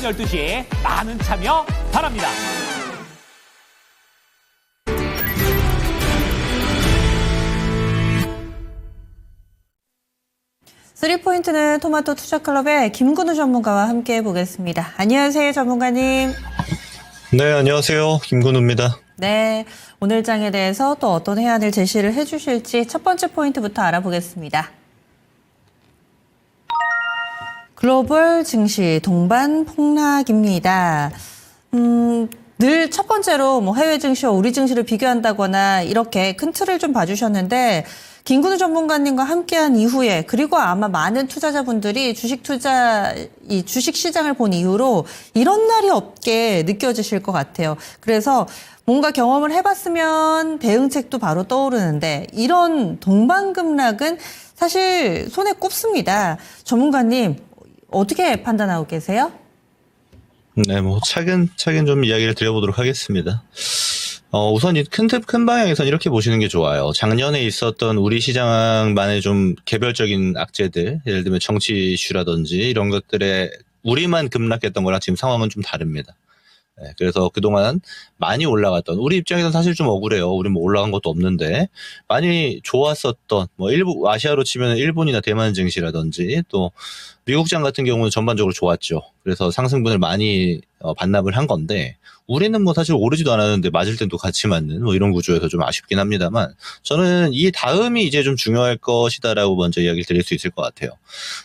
12시에 많은 참여 바랍니다. 쓰리포인트는 토마토 투자클럽의 김근우 전문가와 함께 보겠습니다. 안녕하세요, 전문가님. 네, 안녕하세요. 김근우입니다. 네, 오늘 장에 대해서 또 어떤 해안을 제시를 해주실지 첫 번째 포인트부터 알아보겠습니다. 글로벌 증시 동반 폭락입니다. 늘 첫 번째로 뭐 해외 증시와 우리 증시를 비교한다거나 이렇게 큰 틀을 좀 봐주셨는데 김근우 전문가님과 함께한 이후에 그리고 아마 많은 투자자분들이 이 주식 시장을 본 이후로 이런 날이 없게 느껴지실 것 같아요. 그래서 뭔가 경험을 해봤으면 대응책도 바로 떠오르는데 이런 동반급락은 사실 손에 꼽습니다. 전문가님 어떻게 판단하고 계세요? 네, 뭐 차근차근 좀 이야기를 드려보도록 하겠습니다. 우선 이 큰 방향에선 이렇게 보시는 게 좋아요. 작년에 있었던 우리 시장만의 좀 개별적인 악재들, 예를 들면 정치 이슈라든지 이런 것들에 우리만 급락했던 거랑 지금 상황은 좀 다릅니다. 네, 그래서 그동안 많이 올라갔던, 우리 입장에서는 사실 좀 억울해요. 우리 뭐 올라간 것도 없는데, 많이 좋았었던, 뭐 아시아로 치면 일본이나 대만 증시라든지, 또 미국장 같은 경우는 전반적으로 좋았죠. 그래서 상승분을 많이 반납을 한 건데, 우리는 뭐 사실 오르지도 않았는데 맞을 땐 또 같이 맞는 뭐 이런 구조여서 좀 아쉽긴 합니다만, 저는 이 다음이 이제 좀 중요할 것이다라고 먼저 이야기를 드릴 수 있을 것 같아요.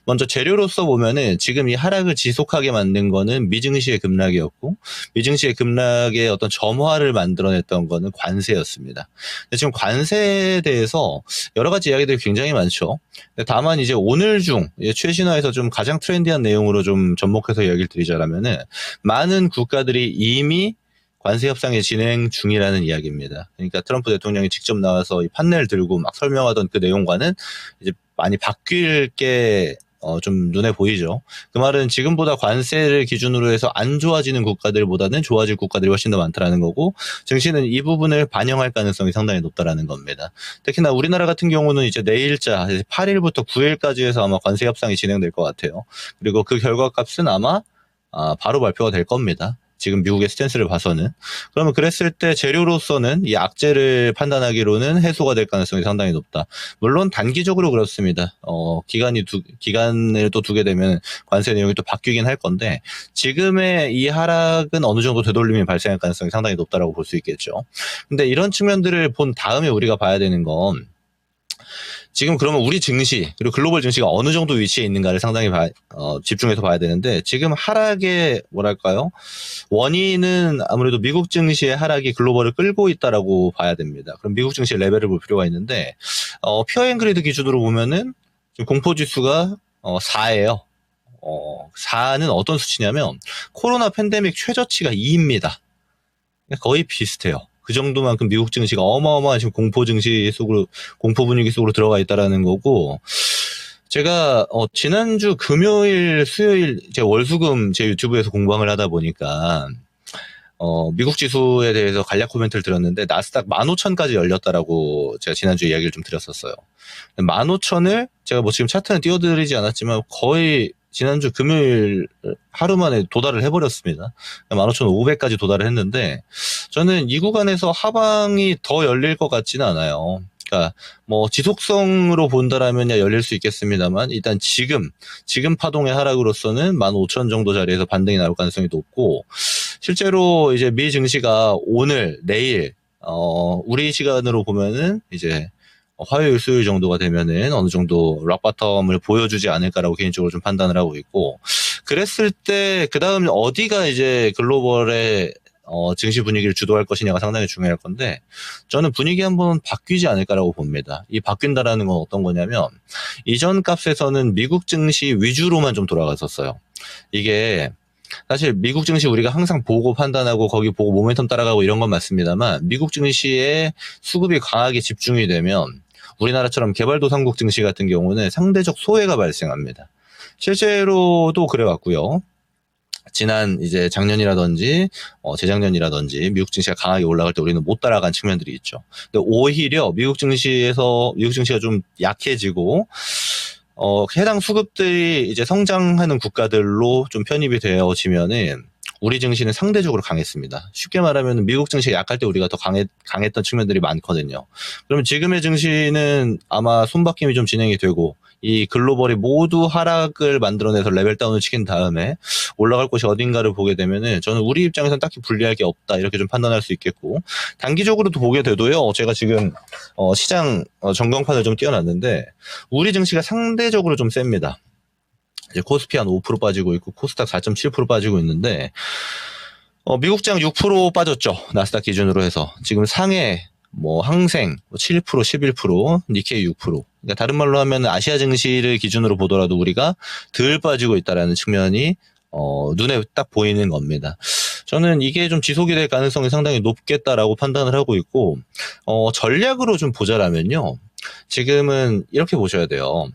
먼저 재료로서 보면은 지금 이 하락을 지속하게 만든 거는 미증시의 급락이었고, 미증시의 급락의 어떤 점화를 만들어냈던 거는 관세였습니다. 근데 지금 관세에 대해서 여러 가지 이야기들이 굉장히 많죠. 다만 이제 오늘 중 최신화에서 좀 가장 트렌디한 내용으로 좀 접목해서 이야기를 드리자면은 많은 국가들이 이미 관세 협상이 진행 중이라는 이야기입니다. 그러니까 트럼프 대통령이 직접 나와서 이 판넬 들고 막 설명하던 그 내용과는 이제 많이 바뀔 게 좀 눈에 보이죠. 그 말은 지금보다 관세를 기준으로 해서 안 좋아지는 국가들보다는 좋아질 국가들이 훨씬 더 많다라는 거고, 증시는 이 부분을 반영할 가능성이 상당히 높다라는 겁니다. 특히나 우리나라 같은 경우는 이제 내일자 8일부터 9일까지 해서 아마 관세 협상이 진행될 것 같아요. 그리고 그 결과값은 아마 바로 발표가 될 겁니다. 지금 미국의 스탠스를 봐서는. 그러면 그랬을 때 재료로서는 이 악재를 판단하기로는 해소가 될 가능성이 상당히 높다. 물론 단기적으로 그렇습니다. 기간을 또 두게 되면 관세 내용이 또 바뀌긴 할 건데, 지금의 이 하락은 어느 정도 되돌림이 발생할 가능성이 상당히 높다라고 볼 수 있겠죠. 근데 이런 측면들을 본 다음에 우리가 봐야 되는 건, 지금 그러면 우리 증시 그리고 글로벌 증시가 어느 정도 위치에 있는가를 상당히 집중해서 봐야 되는데, 지금 하락의 뭐랄까요, 원인은 아무래도 미국 증시의 하락이 글로벌을 끌고 있다라고 봐야 됩니다. 그럼 미국 증시의 레벨을 볼 필요가 있는데, 피어앤그레이드 기준으로 보면은 지금 공포지수가 4예요. 4는 어떤 수치냐면 코로나 팬데믹 최저치가 2입니다. 거의 비슷해요. 그 정도만큼 미국 증시가 어마어마한 지금 공포 분위기 속으로 들어가 있다라는 거고, 제가 지난주 금요일, 수요일 제 월수금 제 유튜브에서 공방을 하다 보니까 미국 지수에 대해서 간략 코멘트를 드렸는데, 나스닥 15,000까지 열렸다라고 제가 지난주에 이야기를 좀 드렸었어요. 15,000을 제가 뭐 지금 차트는 띄워드리지 않았지만 거의 지난주 금요일 하루 만에 도달을 해버렸습니다. 15,500까지 도달을 했는데, 저는 이 구간에서 하방이 더 열릴 것 같지는 않아요. 그러니까 뭐 지속성으로 본다라면 열릴 수 있겠습니다만, 일단 지금 파동의 하락으로서는 15,000 정도 자리에서 반등이 나올 가능성이 높고, 실제로 이제 미 증시가 오늘, 내일 우리 시간으로 보면은 이제 화요일, 수요일 정도가 되면은 어느 정도 락바텀을 보여주지 않을까라고 개인적으로 좀 판단을 하고 있고, 그랬을 때 그 다음 어디가 이제 글로벌의 증시 분위기를 주도할 것이냐가 상당히 중요할 건데, 저는 분위기 한번 바뀌지 않을까라고 봅니다. 이 바뀐다라는 건 어떤 거냐면, 이전 값에서는 미국 증시 위주로만 좀 돌아갔었어요. 이게 사실 미국 증시 우리가 항상 보고 판단하고 거기 보고 모멘텀 따라가고 이런 건 맞습니다만, 미국 증시에 수급이 강하게 집중이 되면 우리나라처럼 개발도상국 증시 같은 경우는 상대적 소외가 발생합니다. 실제로도 그래왔고요. 지난 이제 작년이라든지 재작년이라든지 미국 증시가 강하게 올라갈 때 우리는 못 따라간 측면들이 있죠. 근데 오히려 미국 증시가 좀 약해지고 해당 수급들이 이제 성장하는 국가들로 좀 편입이 되어지면은 우리 증시는 상대적으로 강했습니다. 쉽게 말하면 미국 증시가 약할 때 우리가 더 강했던 측면들이 많거든요. 그러면 지금의 증시는 아마 손바뀜이 좀 진행이 되고 이 글로벌이 모두 하락을 만들어내서 레벨 다운을 시킨 다음에 올라갈 곳이 어딘가를 보게 되면은 저는 우리 입장에서는 딱히 불리할 게 없다 이렇게 좀 판단할 수 있겠고 단기적으로도 보게 돼도요. 제가 지금 시장 전광판을 좀 띄워놨는데 우리 증시가 상대적으로 좀 셉니다. 이제 코스피 한 5% 빠지고 있고 코스닥 4.7% 빠지고 있는데 미국장 6% 빠졌죠. 나스닥 기준으로 해서 지금 상해 항생 7%, 11%, 니케이 6%. 그러니까 다른 말로 하면 아시아 증시를 기준으로 보더라도 우리가 덜 빠지고 있다라는 측면이 눈에 딱 보이는 겁니다. 저는 이게 좀 지속이 될 가능성이 상당히 높겠다라고 판단을 하고 있고 전략으로 좀 보자라면요. 지금은 이렇게 보셔야 돼요.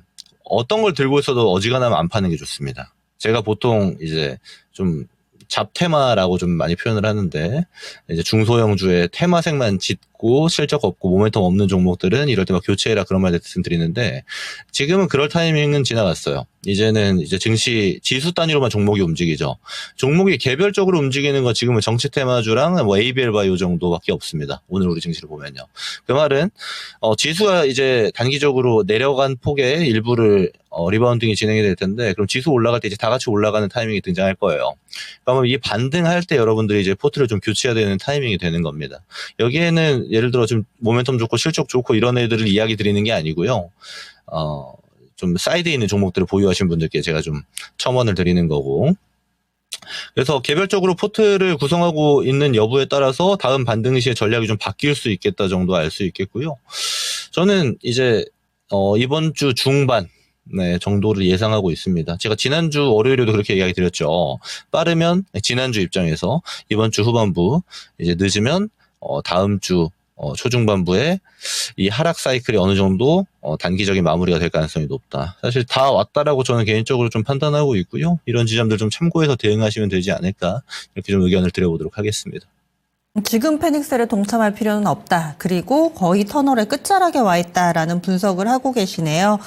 어떤 걸 들고 있어도 어지간하면 안 파는 게 좋습니다. 제가 보통 이제 좀 잡테마라고 좀 많이 표현을 하는데 이제 중소형주의 테마색만 짙고 실적 없고 모멘텀 없는 종목들은 이럴 때 막 교체해라 그런 말 말씀드리는데 지금은 그럴 타이밍은 지나갔어요. 이제는 이제 증시 지수 단위로만 종목이 움직이죠. 종목이 개별적으로 움직이는 건 지금은 정치 테마주랑 ABL 바이오 정도밖에 없습니다. 오늘 우리 증시를 보면요. 그 말은 지수가 이제 단기적으로 내려간 폭의 일부를 리바운딩이 진행이 될 텐데 그럼 지수 올라갈 때 이제 다 같이 올라가는 타이밍이 등장할 거예요. 그러면 이 반등할 때 여러분들이 이제 포트를 좀 교체해야 되는 타이밍이 되는 겁니다. 여기에는 예를 들어 좀 모멘텀 좋고 실적 좋고 이런 애들을 이야기 드리는 게 아니고요. 좀 사이드에 있는 종목들을 보유하신 분들께 제가 좀 첨언을 드리는 거고. 그래서 개별적으로 포트를 구성하고 있는 여부에 따라서 다음 반등 시에 전략이 좀 바뀔 수 있겠다 정도 알 수 있겠고요. 저는 이제 이번 주 중반 정도를 예상하고 있습니다. 제가 지난주 월요일에도 그렇게 이야기 드렸죠. 빠르면 지난주 입장에서 이번 주 후반부, 이제 늦으면 다음 주 초중반부에 이 하락 사이클이 어느 정도 단기적인 마무리가 될 가능성이 높다. 사실 다 왔다라고 저는 개인적으로 좀 판단하고 있고요. 이런 지점들 좀 참고해서 대응하시면 되지 않을까 이렇게 좀 의견을 드려보도록 하겠습니다. 지금 패닉셀에 동참할 필요는 없다. 그리고 거의 터널의 끝자락에 와 있다라는 분석을 하고 계시네요.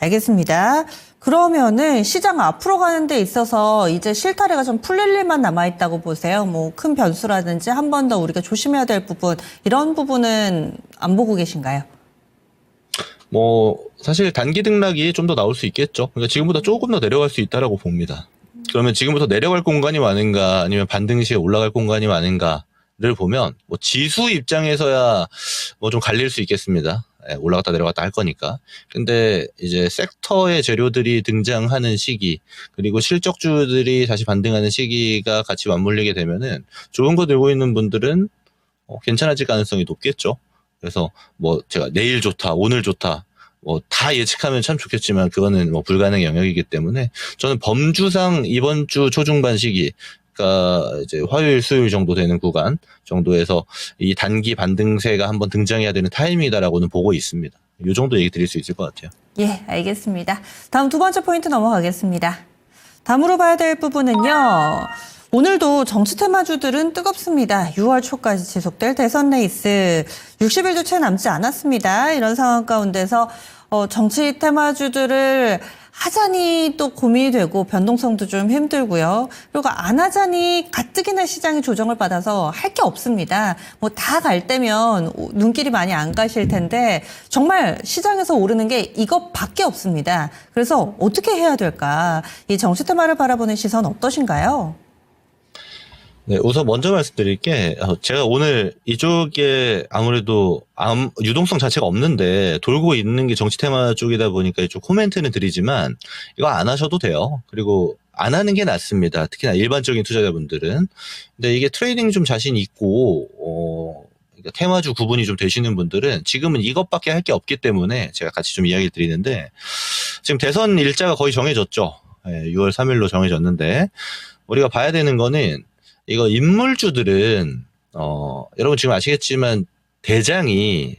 알겠습니다. 그러면은 시장 앞으로 가는 데 있어서 이제 실타래가 좀 풀릴 일만 남아있다고 보세요. 큰 변수라든지 한 번 더 우리가 조심해야 될 부분, 이런 부분은 안 보고 계신가요? 사실 단기 등락이 좀 더 나올 수 있겠죠. 그러니까 지금보다 조금 더 내려갈 수 있다라고 봅니다. 그러면 지금부터 내려갈 공간이 많은가 아니면 반등 시에 올라갈 공간이 많은가를 보면 지수 입장에서야 좀 갈릴 수 있겠습니다. 올라갔다 내려갔다 할 거니까. 근데 이제 섹터의 재료들이 등장하는 시기, 그리고 실적주들이 다시 반등하는 시기가 같이 맞물리게 되면은 좋은 거 들고 있는 분들은 괜찮아질 가능성이 높겠죠. 그래서 제가 내일 좋다, 오늘 좋다, 다 예측하면 참 좋겠지만 그거는 불가능의 영역이기 때문에 저는 범주상 이번 주 초중반 시기, 그러니까 이제 화요일, 수요일 정도 되는 구간 정도에서 이 단기 반등세가 한번 등장해야 되는 타이밍이다라고는 보고 있습니다. 이 정도 얘기 드릴 수 있을 것 같아요. 예, 알겠습니다. 다음 두 번째 포인트 넘어가겠습니다. 다음으로 봐야 될 부분은요. 오늘도 정치 테마주들은 뜨겁습니다. 6월 초까지 지속될 대선 레이스 60일도 채 남지 않았습니다. 이런 상황 가운데서 정치 테마주들을 하자니 또 고민이 되고 변동성도 좀 힘들고요. 그리고 안 하자니 가뜩이나 시장이 조정을 받아서 할 게 없습니다. 다 갈 때면 눈길이 많이 안 가실 텐데 정말 시장에서 오르는 게 이것밖에 없습니다. 그래서 어떻게 해야 될까? 이 정치 테마를 바라보는 시선 어떠신가요? 네, 우선 먼저 말씀드릴 게 제가 오늘 이쪽에 아무래도 유동성 자체가 없는데 돌고 있는 게 정치 테마 쪽이다 보니까 이쪽 코멘트는 드리지만 이거 안 하셔도 돼요. 그리고 안 하는 게 낫습니다. 특히나 일반적인 투자자분들은. 근데 이게 트레이딩 좀 자신 있고 그러니까 테마주 구분이 좀 되시는 분들은 지금은 이것밖에 할 게 없기 때문에 제가 같이 좀 이야기 드리는데 지금 대선 일자가 거의 정해졌죠. 6월 3일로 정해졌는데 우리가 봐야 되는 거는 이거 인물주들은 여러분 지금 아시겠지만 대장이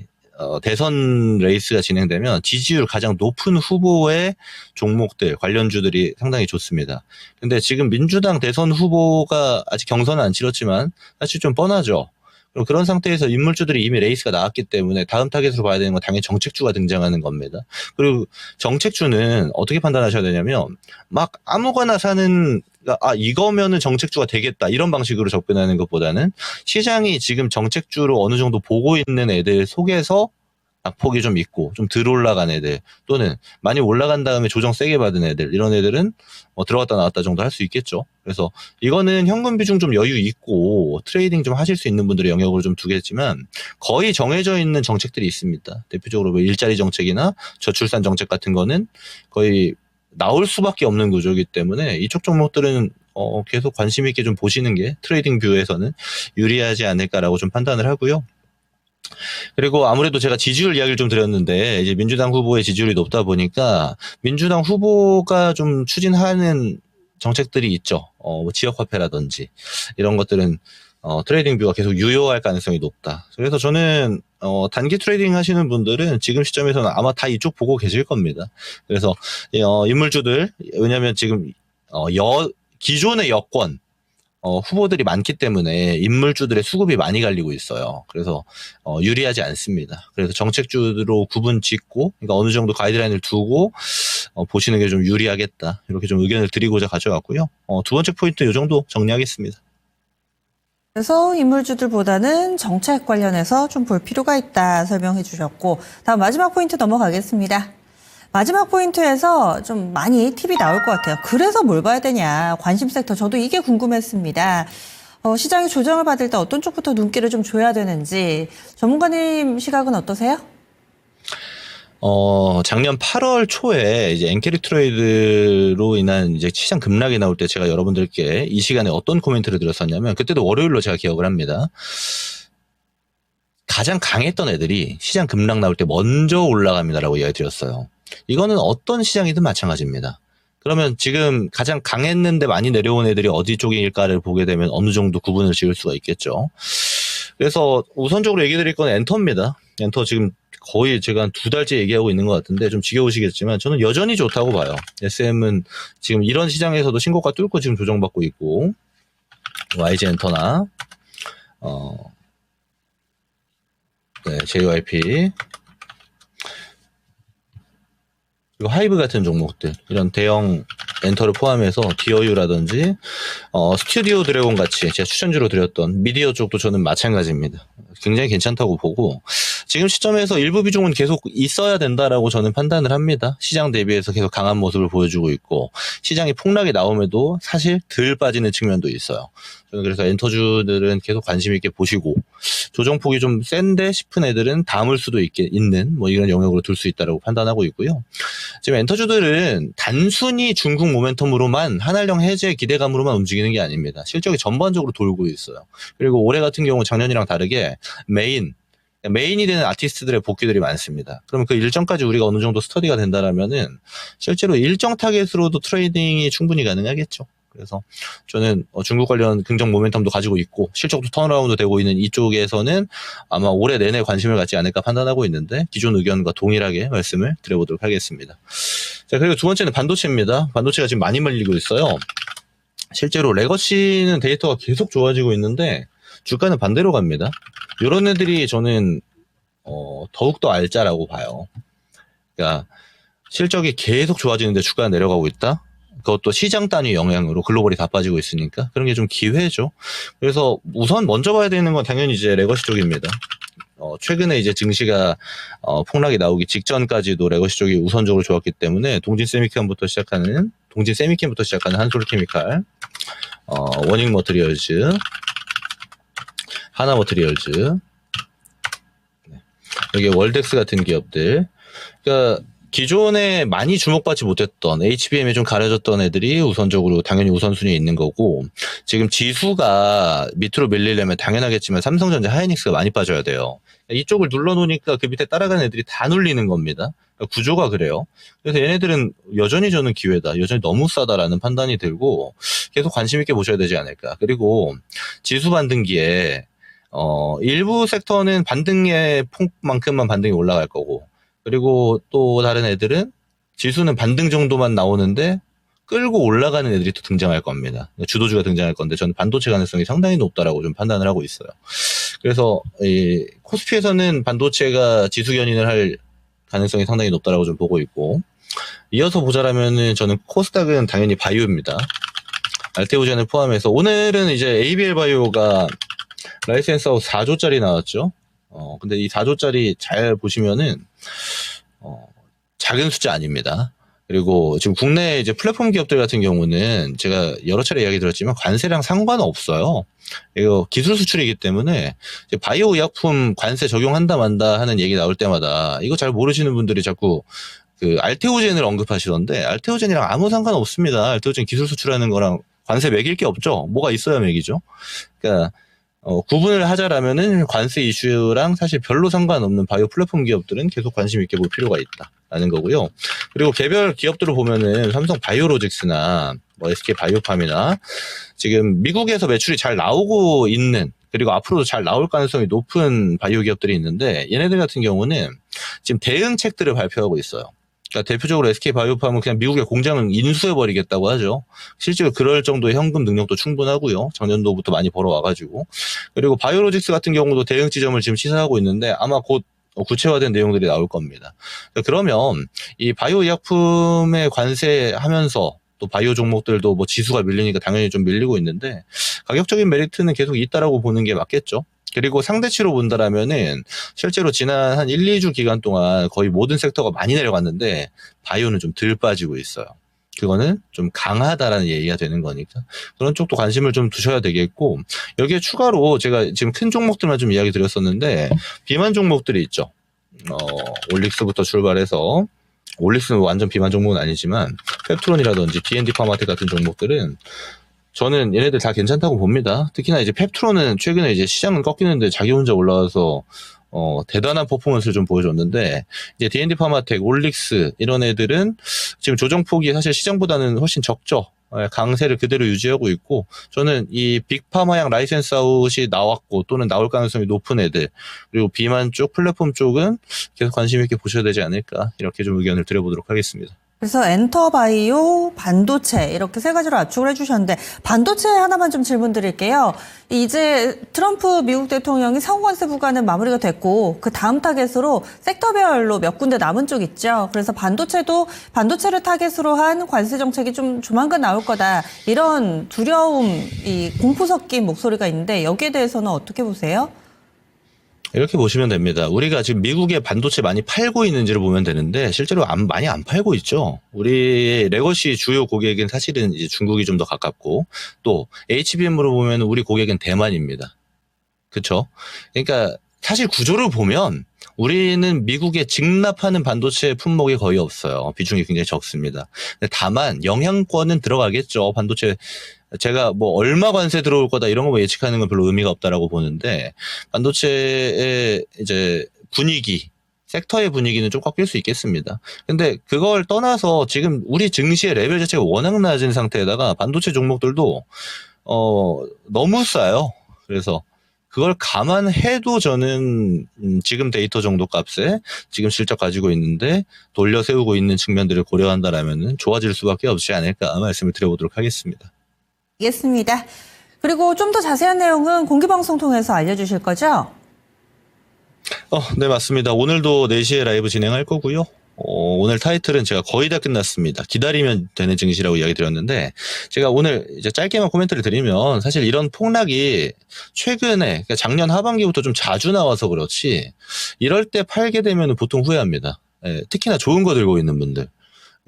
대선 레이스가 진행되면 지지율 가장 높은 후보의 종목들 관련주들이 상당히 좋습니다. 근데 지금 민주당 대선 후보가 아직 경선은 안 치렀지만 사실 좀 뻔하죠. 그럼 그런 상태에서 인물주들이 이미 레이스가 나왔기 때문에 다음 타겟으로 봐야 되는 건 당연히 정책주가 등장하는 겁니다. 그리고 정책주는 어떻게 판단하셔야 되냐면 막 아무거나 사는 이거면은 정책주가 되겠다 이런 방식으로 접근하는 것보다는 시장이 지금 정책주로 어느 정도 보고 있는 애들 속에서 낙폭이 좀 있고 좀 덜 올라간 애들 또는 많이 올라간 다음에 조정 세게 받은 애들 이런 애들은 들어갔다 나왔다 정도 할 수 있겠죠. 그래서 이거는 현금 비중 좀 여유 있고 트레이딩 좀 하실 수 있는 분들의 영역으로 좀 두겠지만 거의 정해져 있는 정책들이 있습니다. 대표적으로 뭐 일자리 정책이나 저출산 정책 같은 거는 거의 나올 수밖에 없는 구조이기 때문에 이쪽 종목들은 계속 관심 있게 좀 보시는 게 트레이딩 뷰에서는 유리하지 않을까라고 좀 판단을 하고요. 그리고 아무래도 제가 지지율 이야기를 좀 드렸는데 이제 민주당 후보의 지지율이 높다 보니까 민주당 후보가 좀 추진하는 정책들이 있죠. 뭐 지역화폐라든지 이런 것들은 트레이딩 뷰가 계속 유효할 가능성이 높다. 그래서 저는 단기 트레이딩 하시는 분들은 지금 시점에서는 아마 다 이쪽 보고 계실 겁니다. 그래서 인물주들 왜냐하면 지금 기존의 여권 후보들이 많기 때문에 인물주들의 수급이 많이 갈리고 있어요. 그래서 유리하지 않습니다. 그래서 정책주로 구분 짓고 그러니까 어느 정도 가이드라인을 두고 보시는 게 좀 유리하겠다. 이렇게 좀 의견을 드리고자 가져왔고요. 두 번째 포인트 이 정도 정리하겠습니다. 그래서 인물주들보다는 정책 관련해서 좀 볼 필요가 있다 설명해 주셨고 다음 마지막 포인트 넘어가겠습니다. 마지막 포인트에서 좀 많이 팁이 나올 것 같아요. 그래서 뭘 봐야 되냐. 관심 섹터. 저도 이게 궁금했습니다. 시장이 조정을 받을 때 어떤 쪽부터 눈길을 좀 줘야 되는지 전문가님 시각은 어떠세요? 작년 8월 초에 이제 엔캐리 트레이드로 인한 이제 시장 급락이 나올 때 제가 여러분들께 이 시간에 어떤 코멘트를 드렸었냐면 그때도 월요일로 제가 기억을 합니다. 가장 강했던 애들이 시장 급락 나올 때 먼저 올라갑니다라고 이야기 드렸어요. 이거는 어떤 시장이든 마찬가지입니다. 그러면 지금 가장 강했는데 많이 내려온 애들이 어디 쪽일까를 보게 되면 어느 정도 구분을 지을 수가 있겠죠. 그래서 우선적으로 얘기 드릴 건 엔터입니다. 엔터 지금 거의 제가 한 2달째 얘기하고 있는 것 같은데 좀 지겨우시겠지만 저는 여전히 좋다고 봐요. SM은 지금 이런 시장에서도 신고가 뚫고 지금 조정받고 있고 YG 엔터나 JYP 그리고 하이브 같은 종목들 이런 대형 엔터를 포함해서 디어유라든지 스튜디오 드래곤 같이 제가 추천주로 드렸던 미디어 쪽도 저는 마찬가지입니다. 굉장히 괜찮다고 보고 지금 시점에서 일부 비중은 계속 있어야 된다라고 저는 판단을 합니다. 시장 대비해서 계속 강한 모습을 보여주고 있고 시장이 폭락이 나옴에도 사실 덜 빠지는 측면도 있어요. 저는 그래서 엔터주들은 계속 관심 있게 보시고 조정폭이 좀 센데 싶은 애들은 담을 수도 있는 뭐 이런 영역으로 둘 수 있다라고 판단하고 있고요. 지금 엔터주들은 단순히 중국 모멘텀으로만 한한령 해제 기대감으로만 움직이는 게 아닙니다. 실적이 전반적으로 돌고 있어요. 그리고 올해 같은 경우 작년이랑 다르게 메인이 되는 아티스트들의 복귀들이 많습니다. 그러면 그 일정까지 우리가 어느 정도 스터디가 된다라면은 실제로 일정 타겟으로도 트레이딩이 충분히 가능하겠죠. 그래서 저는 중국 관련 긍정 모멘텀도 가지고 있고 실적도 턴어라운드 되고 있는 이쪽에서는 아마 올해 내내 관심을 갖지 않을까 판단하고 있는데 기존 의견과 동일하게 말씀을 드려보도록 하겠습니다. 자, 그리고 두 번째는 반도체입니다. 반도체가 지금 많이 밀리고 있어요. 실제로 레거시는 데이터가 계속 좋아지고 있는데 주가는 반대로 갑니다. 이런 애들이 저는 더욱더 알짜라고 봐요. 그러니까 실적이 계속 좋아지는데 주가가 내려가고 있다? 그것도 시장 단위 영향으로 글로벌이 다 빠지고 있으니까 그런 게 좀 기회죠. 그래서 우선 먼저 봐야 되는 건 당연히 이제 레거시 쪽입니다. 최근에 이제 증시가 폭락이 나오기 직전까지도 레거시 쪽이 우선적으로 좋았기 때문에 동진 세미캠부터 시작하는 한솔케미칼, 원익 머티리얼즈, 하나 머티리얼즈, 여기 월덱스 같은 기업들. 그러니까 기존에 많이 주목받지 못했던 HBM에 좀 가려졌던 애들이 우선적으로 당연히 우선순위에 있는 거고 지금 지수가 밑으로 밀리려면 당연하겠지만 삼성전자, 하이닉스가 많이 빠져야 돼요. 이쪽을 눌러놓으니까 그 밑에 따라가는 애들이 다 눌리는 겁니다. 그러니까 구조가 그래요. 그래서 얘네들은 여전히 저는 기회다. 여전히 너무 싸다라는 판단이 들고 계속 관심 있게 보셔야 되지 않을까. 그리고 지수 반등기에 일부 섹터는 반등의 폭만큼만 반등이 올라갈 거고 그리고 또 다른 애들은 지수는 반등 정도만 나오는데 끌고 올라가는 애들이 또 등장할 겁니다. 주도주가 등장할 건데 저는 반도체 가능성이 상당히 높다라고 좀 판단을 하고 있어요. 그래서 이 코스피에서는 반도체가 지수 견인을 할 가능성이 상당히 높다라고 좀 보고 있고, 이어서 보자라면은 저는 코스닥은 당연히 바이오입니다. 알테오젠을 포함해서 오늘은 이제 ABL 바이오가 라이센스 아웃 4조짜리 나왔죠. 근데 이 4조짜리 잘 보시면은 작은 숫자 아닙니다. 그리고 지금 국내 이제 플랫폼 기업들 같은 경우는 제가 여러 차례 이야기 들었지만 관세랑 상관없어요. 이거 기술 수출이기 때문에 이제 바이오 의약품 관세 적용한다 만다 하는 얘기 나올 때마다 이거 잘 모르시는 분들이 자꾸 그 알테오젠을 언급하시던데, 알테오젠이랑 아무 상관 없습니다. 알테오젠 기술 수출하는 거랑 관세 매길 게 없죠. 뭐가 있어야 매기죠. 그러니까 구분을 하자라면은 관세 이슈랑 사실 별로 상관없는 바이오 플랫폼 기업들은 계속 관심 있게 볼 필요가 있다라는 거고요. 그리고 개별 기업들을 보면은 삼성 바이오로직스나 뭐 SK 바이오팜이나 지금 미국에서 매출이 잘 나오고 있는, 그리고 앞으로도 잘 나올 가능성이 높은 바이오 기업들이 있는데, 얘네들 같은 경우는 지금 대응책들을 발표하고 있어요. 그러니까 대표적으로 SK 바이오팜은 그냥 미국의 공장을 인수해버리겠다고 하죠. 실제로 그럴 정도의 현금 능력도 충분하고요. 작년도부터 많이 벌어와가지고. 그리고 바이오로직스 같은 경우도 대응 지점을 지금 시사하고 있는데 아마 곧 구체화된 내용들이 나올 겁니다. 그러면 이 바이오 의약품에 관세하면서 또 바이오 종목들도 뭐 지수가 밀리니까 당연히 좀 밀리고 있는데, 가격적인 메리트는 계속 있다라고 보는 게 맞겠죠. 그리고 상대치로 본다라면은 실제로 지난 한 1, 2주 기간 동안 거의 모든 섹터가 많이 내려갔는데 바이오는 좀 덜 빠지고 있어요. 그거는 좀 강하다라는 얘기가 되는 거니까 그런 쪽도 관심을 좀 두셔야 되겠고, 여기에 추가로 제가 지금 큰 종목들만 좀 이야기 드렸었는데 비만 종목들이 있죠. 올릭스부터 출발해서, 올릭스는 완전 비만 종목은 아니지만 펩트론이라든지 D&D 파마텍 같은 종목들은 저는 얘네들 다 괜찮다고 봅니다. 특히나 이제 펩트론은 최근에 이제 시장은 꺾이는데 자기 혼자 올라와서 대단한 퍼포먼스를 좀 보여줬는데, 이제 D&D 파마텍, 올릭스 이런 애들은 지금 조정폭이 사실 시장보다는 훨씬 적죠. 강세를 그대로 유지하고 있고, 저는 이 빅파마양 라이센스 아웃이 나왔고 또는 나올 가능성이 높은 애들, 그리고 비만 쪽, 플랫폼 쪽은 계속 관심 있게 보셔야 되지 않을까, 이렇게 좀 의견을 드려보도록 하겠습니다. 그래서 엔터바이오, 반도체 이렇게 세 가지로 압축을 해주셨는데, 반도체 하나만 좀 질문 드릴게요. 이제 트럼프 미국 대통령이 상호관세 부과는 마무리가 됐고 그 다음 타겟으로 섹터별로 몇 군데 남은 쪽 있죠. 그래서 반도체를 타겟으로 한 관세 정책이 좀 조만간 나올 거다, 이런 두려움, 이 공포 섞인 목소리가 있는데 여기에 대해서는 어떻게 보세요? 이렇게 보시면 됩니다. 우리가 지금 미국에 반도체 많이 팔고 있는지를 보면 되는데 실제로 많이 안 팔고 있죠. 우리의 레거시 주요 고객은 사실은 이제 중국이 좀 더 가깝고, 또 HBM으로 보면 우리 고객은 대만입니다. 그렇죠? 그러니까 사실 구조를 보면 우리는 미국에 직납하는 반도체 품목이 거의 없어요. 비중이 굉장히 적습니다. 근데 다만 영향권은 들어가겠죠. 반도체 제가 뭐 얼마 관세 들어올 거다 이런 거 예측하는 건 별로 의미가 없다라고 보는데, 반도체의 이제 분위기, 섹터의 분위기는 좀 꺾일 수 있겠습니다. 근데 그걸 떠나서 지금 우리 증시의 레벨 자체가 워낙 낮은 상태에다가 반도체 종목들도 너무 싸요. 그래서 그걸 감안해도 저는 지금 데이터 정도 값에 지금 실적 가지고 있는데 돌려 세우고 있는 측면들을 고려한다라면 좋아질 수밖에 없지 않을까 말씀을 드려보도록 하겠습니다. 알겠습니다. 그리고 좀 더 자세한 내용은 공개방송 통해서 알려주실 거죠? 네, 맞습니다. 오늘도 4시에 라이브 진행할 거고요. 오늘 타이틀은 제가 거의 다 끝났습니다. 기다리면 되는 증시라고 이야기 드렸는데, 제가 오늘 이제 짧게만 코멘트를 드리면, 사실 이런 폭락이 최근에, 그러니까 작년 하반기부터 좀 자주 나와서 그렇지, 이럴 때 팔게 되면 보통 후회합니다. 특히나 좋은 거 들고 있는 분들.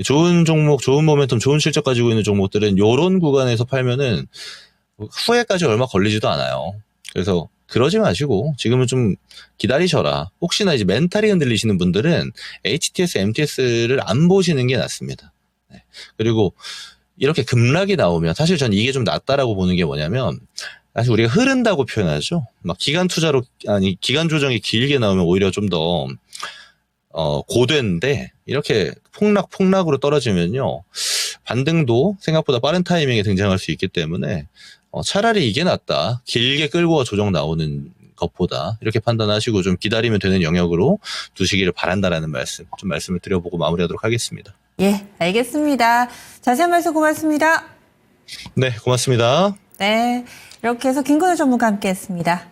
좋은 종목, 좋은 모멘텀, 좋은 실적 가지고 있는 종목들은 요런 구간에서 팔면은 후회까지 얼마 걸리지도 않아요. 그래서 그러지 마시고 지금은 좀 기다리셔라. 혹시나 이제 멘탈이 흔들리시는 분들은 HTS, MTS를 안 보시는 게 낫습니다. 그리고 이렇게 급락이 나오면 사실 전 이게 좀 낫다라고 보는 게 뭐냐면, 사실 우리가 흐른다고 표현하죠. 막 기간 조정이 길게 나오면 오히려 좀 더 고된데, 이렇게 폭락으로 떨어지면요, 반등도 생각보다 빠른 타이밍에 등장할 수 있기 때문에 차라리 이게 낫다. 길게 끌고 조정 나오는 것보다 이렇게 판단하시고 좀 기다리면 되는 영역으로 두시기를 바란다라는 말씀을 드려보고 마무리하도록 하겠습니다. 예, 알겠습니다. 자세한 말씀 고맙습니다. 네, 고맙습니다. 네, 이렇게 해서 김건우 전문가 함께했습니다.